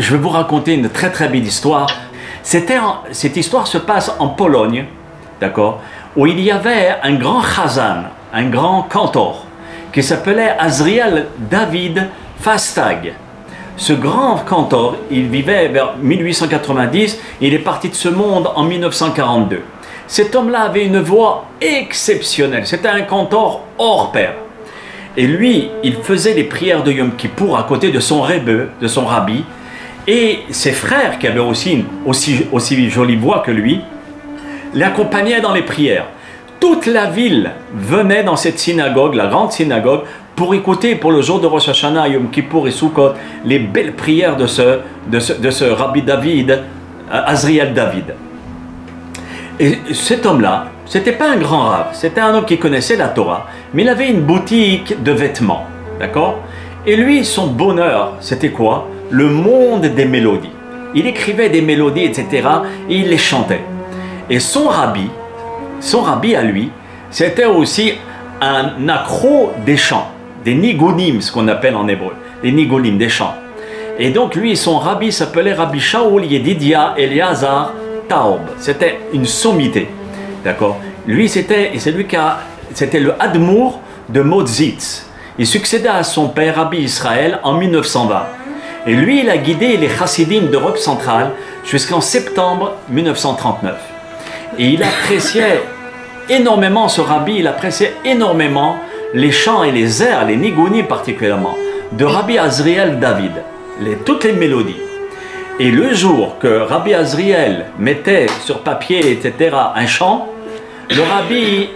je vais vous raconter une très très belle histoire. Cette histoire se passe en Pologne, d'accord, où il y avait un grand chazan, un grand cantor, qui s'appelait Azriel David Fastag. Ce grand cantor, il vivait vers 1890, il est parti de ce monde en 1942. Cet homme-là avait une voix exceptionnelle, c'était un cantor hors pair. Et lui, il faisait les prières de Yom Kippour à côté de son rebbe, de son rabbi, et ses frères, qui avaient aussi une aussi jolie voix que lui, l'accompagnaient dans les prières. Toute la ville venait dans cette synagogue, la grande synagogue, pour écouter pour le jour de Rosh Hashanah, Yom Kippour et Sukkot, les belles prières de ce rabbi David, Azriel David. Et cet homme-là, c'était pas un grand rave, c'était un homme qui connaissait la Torah, mais il avait une boutique de vêtements, d'accord? Et lui, son bonheur, c'était quoi? Le monde des mélodies. Il écrivait des mélodies, etc., et il les chantait. Et son rabbi à lui, c'était aussi un accro des chants, des nigunim, ce qu'on appelle en hébreu, les nigunim, des chants. Et donc lui, son rabbi s'appelait Rabbi Shaul Yedidia Eliazar Taub. C'était une sommité, d'accord? Lui, c'était le Admour de Modzitz. Il succéda à son père, Rabbi Israël, en 1920. Et lui, il a guidé les chassidim d'Europe centrale jusqu'en septembre 1939. Et il appréciait énormément, ce rabbi, il appréciait énormément les chants et les airs, les nigunim particulièrement, de Rabbi Azriel David, toutes les mélodies. Et le jour que Rabbi Azriel mettait sur papier, etc., un chant, le rabbi,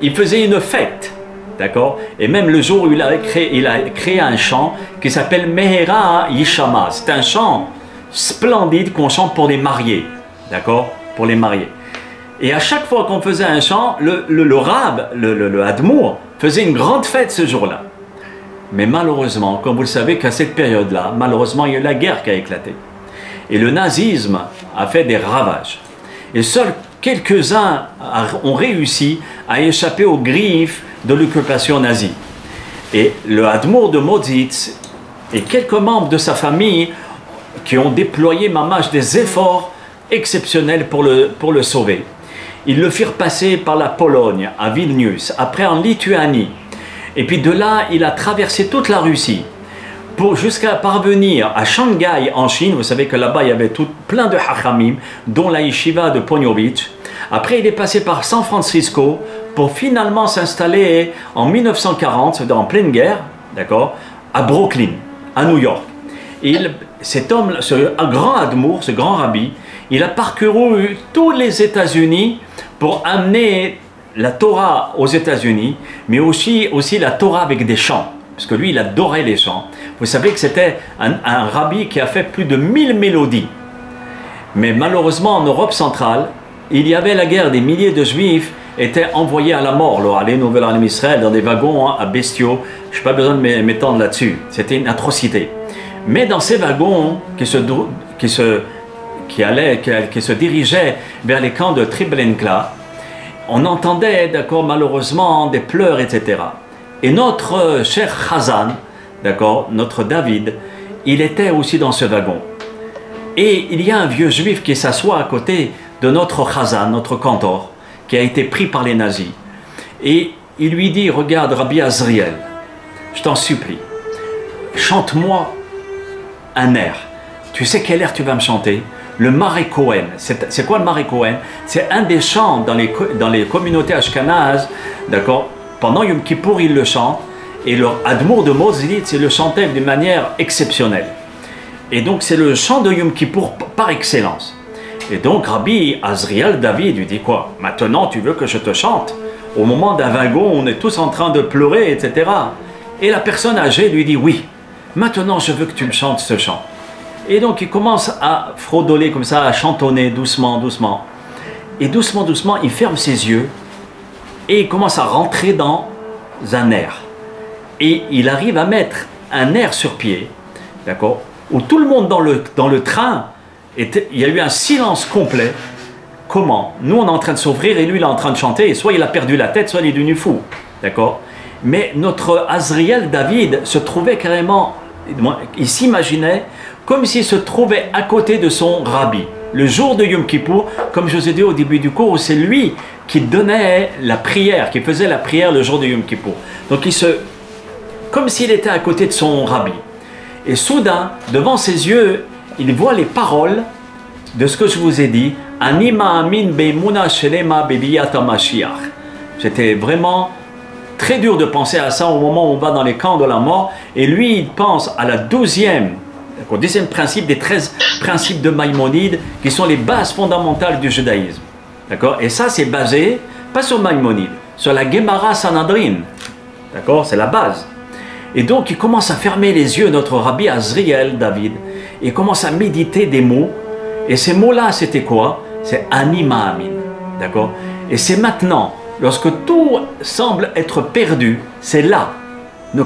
il faisait une fête, d'accord? Et même le jour où il a créé un chant qui s'appelle Mehera Yishama. C'est un chant splendide qu'on chante pour les mariés, d'accord? Pour les mariés. Et à chaque fois qu'on faisait un chant, le rab, le Admour, faisait une grande fête ce jour-là. Mais malheureusement, comme vous le savez, qu'à cette période-là, malheureusement, il y a eu la guerre qui a éclaté. Et le nazisme a fait des ravages. Et seuls quelques-uns ont réussi à échapper aux griffes de l'occupation nazie. Et le Admour de Modzitz et quelques membres de sa famille qui ont déployé mamash des efforts exceptionnels pour le sauver. Ils le firent passer par la Pologne, à Vilnius, après en Lituanie. Et puis de là, il a traversé toute la Russie jusqu'à parvenir à Shanghai en Chine. Vous savez que là-bas, il y avait plein de hachamim, dont la yeshiva de Ponyovitch. Après, il est passé par San Francisco pour finalement s'installer en 1940, en pleine guerre, d'accord, à Brooklyn, à New York. Et cet homme, ce grand admour, ce grand rabbi, il a parcouru tous les États-Unis pour amener la Torah aux États-Unis, mais aussi la Torah avec des chants, parce que lui, il adorait les chants. Vous savez que c'était un rabbi qui a fait plus de 1000 mélodies. Mais malheureusement, en Europe centrale, il y avait la guerre, des milliers de Juifs étaient envoyés à la mort, à Nouvel Armée Israël, dans des wagons à bestiaux. Je n'ai pas besoin de m'étendre là-dessus. C'était une atrocité. Mais dans ces wagons qui se dirigeaient vers les camps de Treblinka, on entendait, d'accord, malheureusement, des pleurs, etc. Et notre cher Chazan, d'accord, notre David, il était aussi dans ce wagon. Et il y a un vieux juif qui s'assoit à côté de notre Chazan, notre cantor, qui a été pris par les nazis. Et il lui dit, regarde Rabbi Azriel, je t'en supplie, chante-moi un air. Tu sais quel air tu vas me chanter? Le Maré Cohen. C'est quoi le Maré Cohen? C'est un des chants dans les communautés ashkénazes, d'accord? Pendant Yom Kippour, ils le chantent, et leur Admour de Modzitz, il le chantait d'une manière exceptionnelle. Et donc, c'est le chant de Yom Kippour par excellence. Et donc, Rabbi Azriel David lui dit quoi? Maintenant, tu veux que je te chante? Au moment d'un wagon, on est tous en train de pleurer, etc. Et la personne âgée lui dit oui. Maintenant, je veux que tu me chantes ce chant. Et donc, il commence à frodoler comme ça, à chantonner doucement, doucement. Et doucement, doucement, il ferme ses yeux et il commence à rentrer dans un air. Et il arrive à mettre un air sur pied, d'accord, où tout le monde dans le train, il y a eu un silence complet. Comment? Nous, on est en train de s'ouvrir et lui, il est en train de chanter. Et soit il a perdu la tête, soit il est devenu fou, d'accord. Mais notre Azriel David se trouvait carrément, il s'imaginait comme s'il se trouvait à côté de son rabbi. Le jour de Yom Kippour, comme je vous ai dit au début du cours, c'est lui qui donnait la prière, qui faisait la prière le jour de Yom Kippour. Donc comme s'il était à côté de son rabbi. Et soudain, devant ses yeux, il voit les paroles de ce que je vous ai dit. Anima amin beimuna shelema bebiyata mashiach. C'était vraiment très dur de penser à ça au moment où on va dans les camps de la mort. Et lui, il pense à la 12e, au 10e principe des 13 principes de Maïmonide, qui sont les bases fondamentales du judaïsme. D'accord? Et ça, c'est basé, pas sur Maïmonide, sur la Gemara Sanhedrin. D'accord? C'est la base. Et donc, il commence à fermer les yeux, notre rabbi Azriel David, et il commence à méditer des mots. Et ces mots-là, c'était quoi? C'est Anima Amin. D'accord? Et c'est maintenant, lorsque tout semble être perdu, c'est là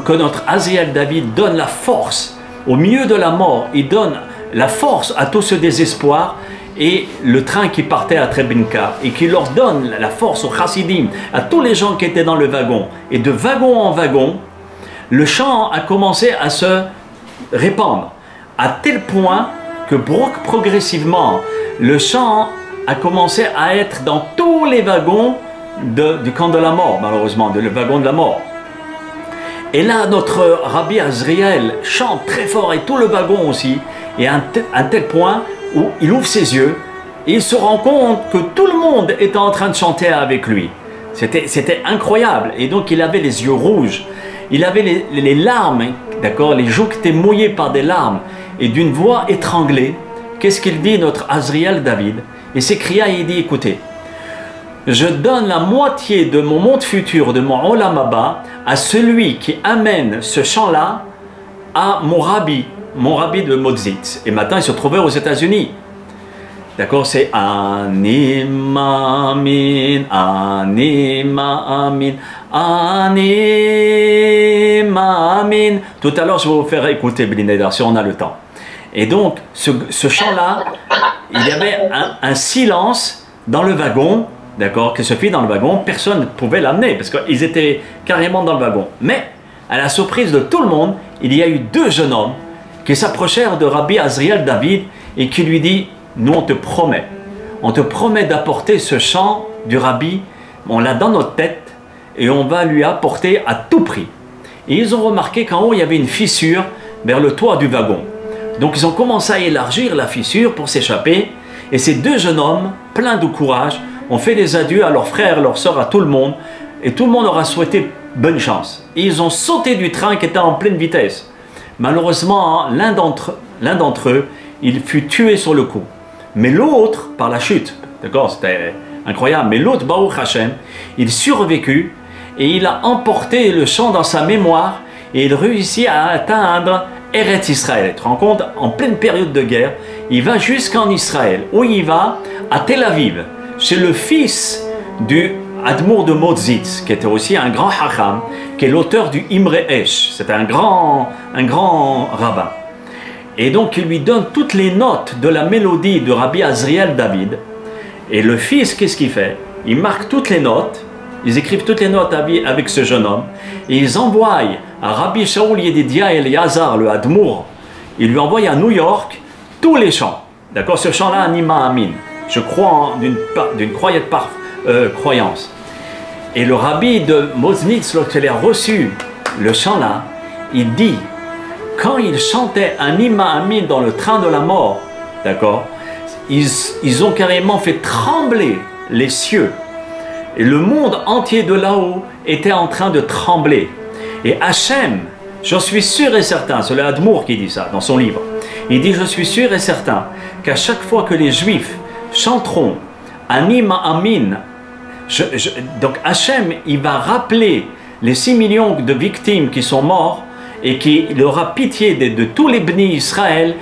que notre Azriel David donne la force au milieu de la mort. Il donne la force à tout ce désespoir et le train qui partait à Treblinka et qui leur donne la force aux chassidim, à tous les gens qui étaient dans le wagon. Et de wagon en wagon, le chant a commencé à se répandre à tel point que progressivement, le chant a commencé à être dans tous les wagons du camp de la mort, malheureusement, le wagon de la mort. Et là, notre rabbi Azriel chante très fort, et tout le wagon aussi, et à un tel point où il ouvre ses yeux, et il se rend compte que tout le monde était en train de chanter avec lui. C'était incroyable, et donc il avait les yeux rouges, il avait les larmes, d'accord, les joues qui étaient mouillées par des larmes, et d'une voix étranglée. Qu'est-ce qu'il dit, notre Azriel David? Il s'écria et il dit, écoutez, je donne la moitié de mon monde futur, de mon Olam Haba, à celui qui amène ce chant-là à mon rabbi de Modzitz. Et maintenant, il se trouvait aux États-Unis. D'accord, c'est Anima Amin, Anima Amin, Anima Amin. Tout à l'heure, je vais vous faire écouter, Blineder, si on a le temps. Et donc, ce chant-là, il y avait un silence dans le wagon, d'accord, qui se fit dans le wagon. Personne ne pouvait l'amener parce qu'ils étaient carrément dans le wagon. Mais, à la surprise de tout le monde, il y a eu deux jeunes hommes qui s'approchèrent de Rabbi Azriel David et qui lui dit, nous on te promet d'apporter ce chant du Rabbi, on l'a dans notre tête et on va lui apporter à tout prix. Et ils ont remarqué qu'en haut il y avait une fissure vers le toit du wagon. Donc ils ont commencé à élargir la fissure pour s'échapper, et ces deux jeunes hommes, pleins de courage, ont fait des adieux à leurs frères, leurs sœurs, à tout le monde, et tout le monde leur a souhaité bonne chance. Et ils ont sauté du train qui était en pleine vitesse. Malheureusement, l'un d'entre eux, il fut tué sur le coup. Mais l'autre, par la chute, d'accord, c'était incroyable, mais l'autre, Baruch Hashem, il survécut et il a emporté le chant dans sa mémoire et il réussit à atteindre Eretz Israël. Tu te rends compte, en pleine période de guerre, il va jusqu'en Israël. Où il va? À Tel Aviv, chez le fils du Admour de Modzitz, qui était aussi un grand hacham, qui est l'auteur du Imre Esh. C'était un grand rabbin. Et donc, il lui donne toutes les notes de la mélodie de Rabbi Azriel David. Et le fils, qu'est-ce qu'il fait? Il marque toutes les notes, ils écrivent toutes les notes avec ce jeune homme, et ils envoient à Rabbi Shaul Yedidia Eliazar, le Admour, il lui envoie à New York tous les chants. D'accord? Ce chant-là, Anima Amin. Je crois d'une croyance. Et le rabbi de Moznitz, lorsqu'il a reçu le chant-là, il dit, quand il chantait Anima Amin dans le train de la mort, d'accord, ils ont carrément fait trembler les cieux. Et le monde entier de là-haut était en train de trembler. Et Hachem, j'en suis sûr et certain, c'est le Admour qui dit ça dans son livre, il dit, je suis sûr et certain qu'à chaque fois que les Juifs chanteront Anima Amin, donc Hachem, il va rappeler les 6 millions de victimes qui sont morts et qu'il aura pitié de tous les bénis Israël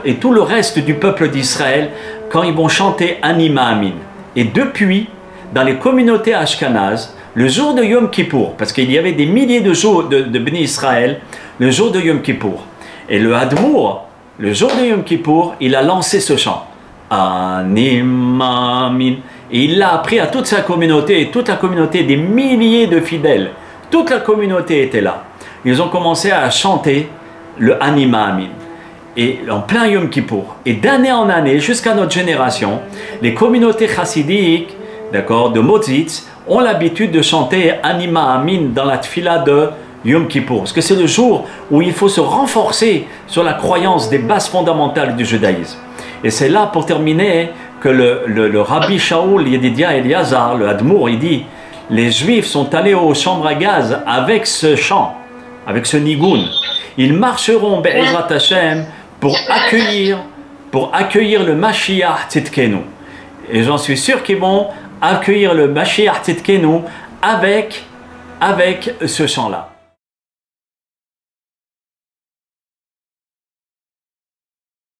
et tout le reste du peuple d'Israël quand ils vont chanter Anima Amin. Et depuis, dans les communautés ashkénazes, le jour de Yom Kippour, parce qu'il y avait des milliers de jours de bénis Israël, le jour de Yom Kippour. Et le Admour, le jour de Yom Kippour, il a lancé ce chant. Anima Amin. Et il l'a appris à toute sa communauté, et toute la communauté, des milliers de fidèles. Toute la communauté était là. Ils ont commencé à chanter le Anima Amin. et en plein Yom Kippour. Et d'année en année, jusqu'à notre génération, les communautés chassidiques, d'accord, de Mozitz, ont l'habitude de chanter Anima Amin dans la tfila de Yom Kippour. Parce que c'est le jour où il faut se renforcer sur la croyance des bases fondamentales du judaïsme. Et c'est là, pour terminer, que le Rabbi Shaul Yedidia Eliazar, le Admour, il dit, les Juifs sont allés aux chambres à gaz avec ce chant, avec ce nigoun. Ils marcheront Be'ezrat Hashem pour accueillir le Mashiach Tzidkenu. Et j'en suis sûr qu'ils vont accueillir le Mashiach Tzidkenu avec ce chant-là.